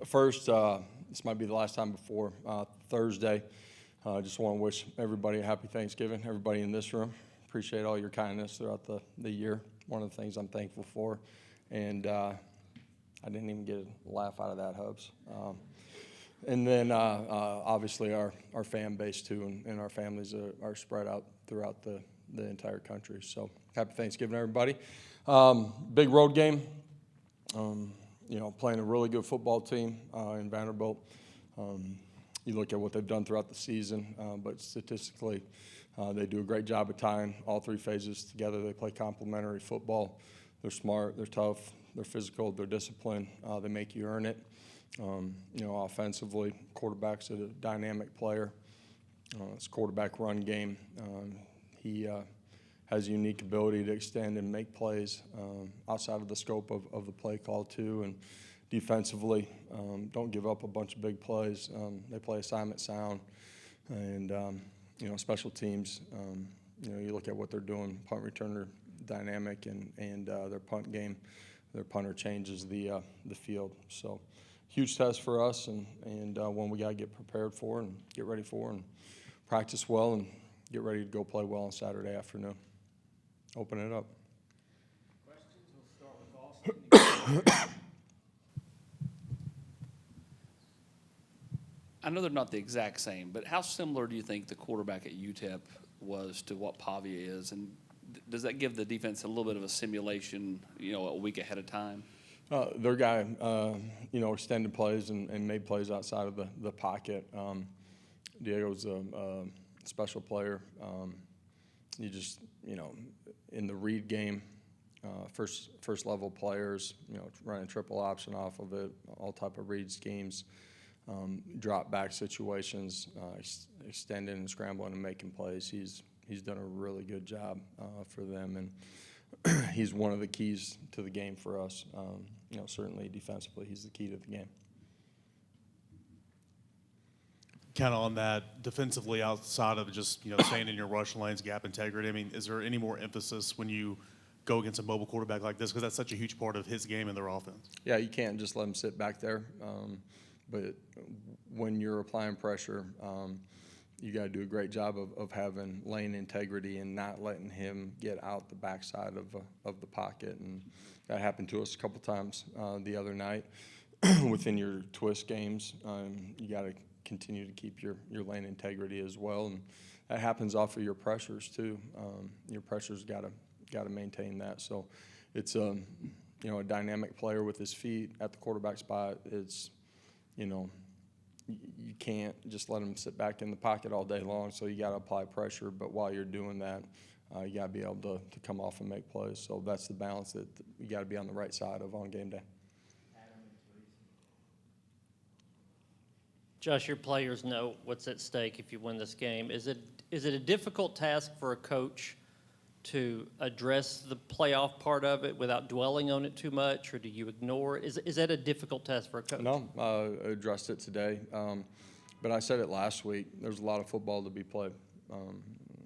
First, this might be the last time before Thursday. I just want to wish everybody a happy Thanksgiving, everybody in this room. Appreciate all your kindness throughout the year. One of the things I'm thankful for. And I didn't even get a laugh out of that, Hubs. And then obviously our fan base too, and our families are spread out throughout the entire country. So happy Thanksgiving, everybody. Big road game. Playing a really good football team in Vanderbilt. You look at what they've done throughout the season, but statistically, they do a great job of tying all three phases together. They play complementary football. They're smart, they're tough, they're physical, they're disciplined. They make you earn it. Offensively, quarterback's a dynamic player. It's a quarterback run game. He has a unique ability to extend and make plays outside of the scope of the play call too. And defensively, don't give up a bunch of big plays. They play assignment sound. And, special teams, you look at what they're doing, punt returner dynamic and their punt game. Their punter changes the field. So huge test for us and one we got to get prepared for and get ready for and practice well and get ready to go play well on Saturday afternoon. Open it up. Questions? We'll start with Austin. I know they're not the exact same, but how similar do you think the quarterback at UTEP was to what Pavia is? And does that give the defense a little bit of a simulation, a week ahead of time? Their guy, extended plays and made plays outside of the pocket. Diego's a special player. In the read game, first level players, running triple option off of it, all type of read schemes, drop back situations, extending and scrambling and making plays. He's done a really good job for them, and he's one of the keys to the game for us. Certainly defensively, he's the key to the game. Kind of on that, defensively outside of just, staying in your rush lanes, gap integrity, is there any more emphasis when you go against a mobile quarterback like this? Because that's such a huge part of his game and their offense. Yeah, you can't just let him sit back there. But when you're applying pressure, you got to do a great job of having lane integrity and not letting him get out the backside of the pocket. And that happened to us a couple times the other night. Within your twist games, you got to continue to keep your lane integrity as well, and that happens off of your pressures too. Your pressures got to maintain that. So it's a dynamic player with his feet at the quarterback spot. It's you can't just let him sit back in the pocket all day long. So you got to apply pressure, but while you're doing that, you got to be able to come off and make plays. So that's the balance that you got to be on the right side of on game day. Josh, your players know what's at stake if you win this game. Is it a difficult task for a coach to address the playoff part of it without dwelling on it too much, or do you ignore it? Is that a difficult task for a coach? No, I addressed it today, but I said it last week. There's a lot of football to be played.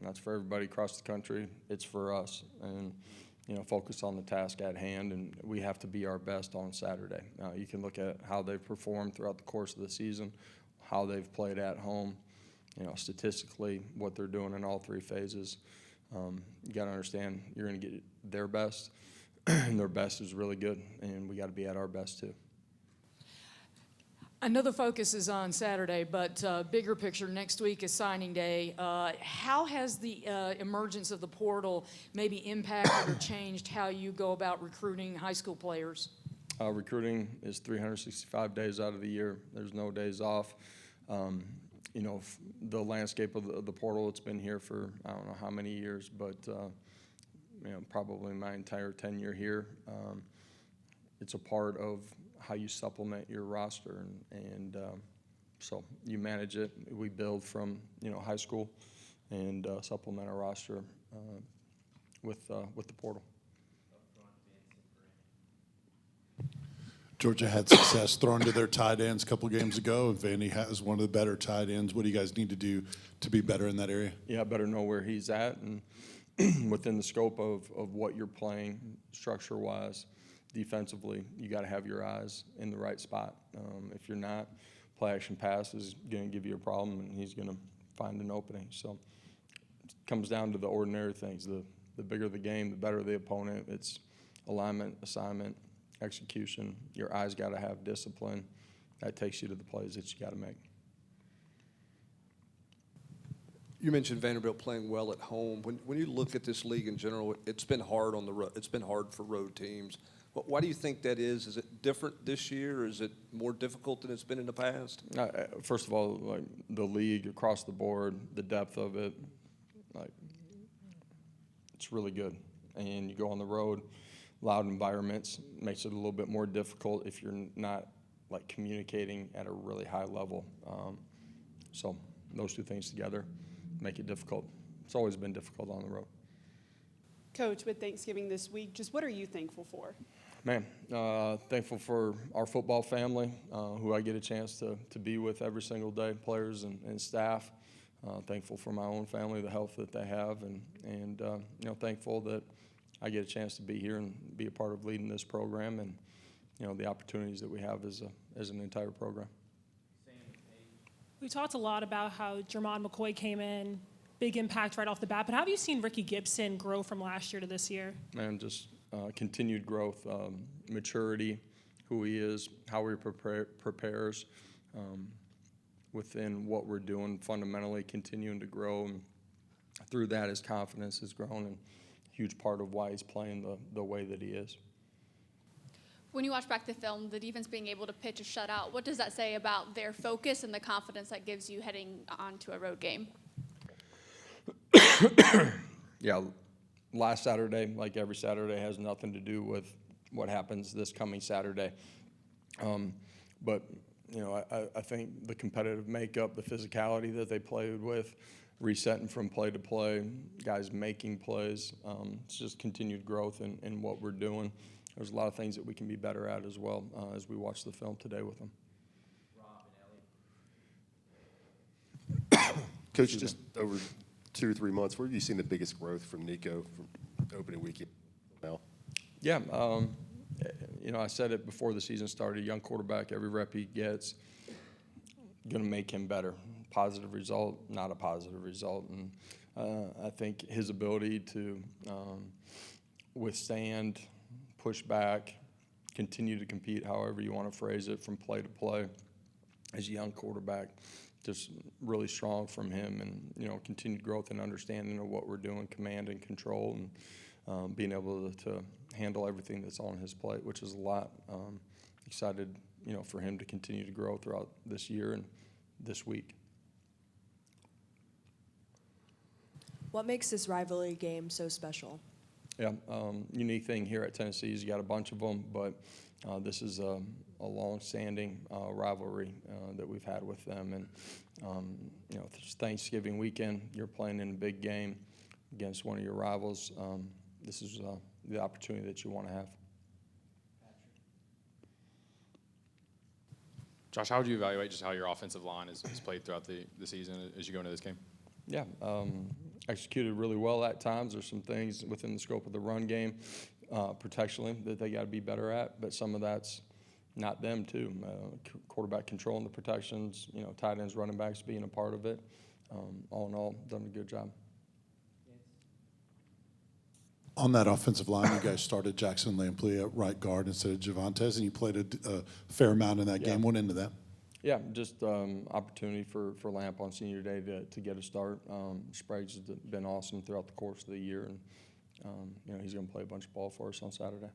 That's for everybody across the country. It's for us, and focus on the task at hand, and we have to be our best on Saturday. You can look at how they've performed throughout the course of the season, how they've played at home, statistically, what they're doing in all three phases. You got to understand you're going to get their best, and their best is really good, and we got to be at our best too. I know the focus is on Saturday, but bigger picture, next week is signing day. How has the emergence of the portal maybe impacted or changed how you go about recruiting high school players? Recruiting is 365 days out of the year. There's no days off. The landscape of the portal, it's been here for I don't know how many years, but probably my entire tenure here. It's a part of how you supplement your roster, and so you manage it. We build from high school and supplement our roster with the portal. Georgia had success throwing to their tight ends a couple games ago. Vandy has one of the better tight ends. What do you guys need to do to be better in that area? Yeah, better know where he's at and within the scope of what you're playing structure-wise. defensively, you got to have your eyes in the right spot. If you're not, play action pass is going to give you a problem, and he's going to find an opening. So it comes down to the ordinary things. The bigger the game, the better the opponent. It's alignment, assignment, execution. Your eyes got to have discipline. That takes you to the plays that you got to make. You mentioned Vanderbilt playing well at home. When you look at this league in general, it's been hard on the road. It's been hard for road teams. Why do you think that is? Is it different this year? Or is it more difficult than it's been in the past? First of all, like the league across the board, the depth of it, like it's really good. And you go on the road, loud environments makes it a little bit more difficult if you're not like communicating at a really high level. So those two things together make it difficult. It's always been difficult on the road. Coach, with Thanksgiving this week, just what are you thankful for? Man, thankful for our football family, who I get a chance to be with every single day, players and staff. Thankful for my own family, the health that they have, and you know, thankful that I get a chance to be here and be a part of leading this program, and you know, the opportunities that we have as an entire program. We talked a lot about how Jermon McCoy came in, big impact right off the bat, but how have you seen Ricky Gibson grow from last year to this year? Man, just continued growth, maturity, who he is, how he prepares within what we're doing, fundamentally continuing to grow. And through that, his confidence has grown, and a huge part of why he's playing the way that he is. When you watch back the film, the defense being able to pitch a shutout, what does that say about their focus and the confidence that gives you heading on to a road game? Yeah, last Saturday, like every Saturday, has nothing to do with what happens this coming Saturday. But, you know, I think the competitive makeup, the physicality that they played with, resetting from play to play, guys making plays, it's just continued growth in what we're doing. There's a lot of things that we can be better at as well as we watch the film today with them. Coach, just over 2 or 3 months, where have you seen the biggest growth from Nico from opening weekend now? Yeah, you know, I said it before the season started, young quarterback, every rep he gets, going to make him better. Positive result, not a positive result. And I think his ability to withstand, push back, continue to compete, however you want to phrase it, from play to play as a young quarterback, just really strong from him. And, you know, continued growth and understanding of what we're doing, command and control, and being able to handle everything that's on his plate, which is a lot. Excited, you know, for him to continue to grow throughout this year and this week. What makes this rivalry game so special? Yeah, unique thing here at Tennessee is you got a bunch of them, but this is a long-standing rivalry that we've had with them. And, you know, it's Thanksgiving weekend, you're playing in a big game against one of your rivals. This is the opportunity that you want to have. Josh, how would you evaluate just how your offensive line is played throughout the season as you go into this game? Yeah, executed really well at times. There's some things within the scope of the run game, protectionally, that they got to be better at, but some of that's not them too. Quarterback controlling the protections, you know, tight ends, running backs being a part of it. All in all, done a good job. On that offensive line, you guys started Jackson Lampley at right guard instead of Javantes, and you played a fair amount in that game. What into that? Yeah, just opportunity for Lamp on senior day to get a start. Sprague's been awesome throughout the course of the year, and you know, he's going to play a bunch of ball for us on Saturday.